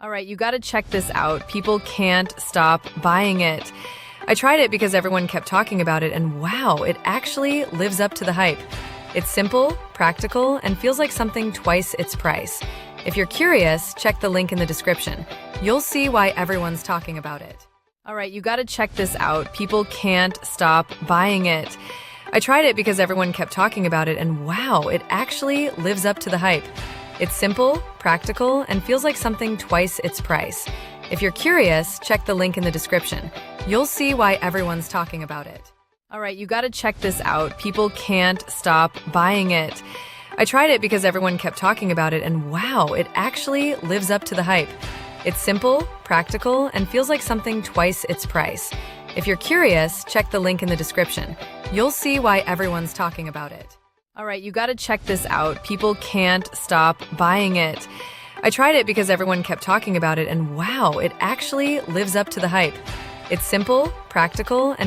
All right, you got to check this out. People can't stop buying it. I tried it because everyone kept talking about it, and wow, it actually lives up to the hype. It's simple, practical, and feels like something twice its price. If you're curious, check the link in the description. You'll see why everyone's talking about it. All right, you got to check this out. People can't stop buying it. I tried it because everyone kept talking about it, and wow, it actually lives up to the hype. It's simple, practical, and feels like something twice its price. If you're curious, check the link in the description. You'll see why everyone's talking about it. All right, you got to check this out. People can't stop buying it. I tried it because everyone kept talking about it, and wow, it actually lives up to the hype. It's simple, practical, and feels like something twice its price. If you're curious, check the link in the description. You'll see why everyone's talking about it. All right, you got to check this out. People can't stop buying it. I tried it because everyone kept talking about it, and wow, it actually lives up to the hype. It's simple, practical, and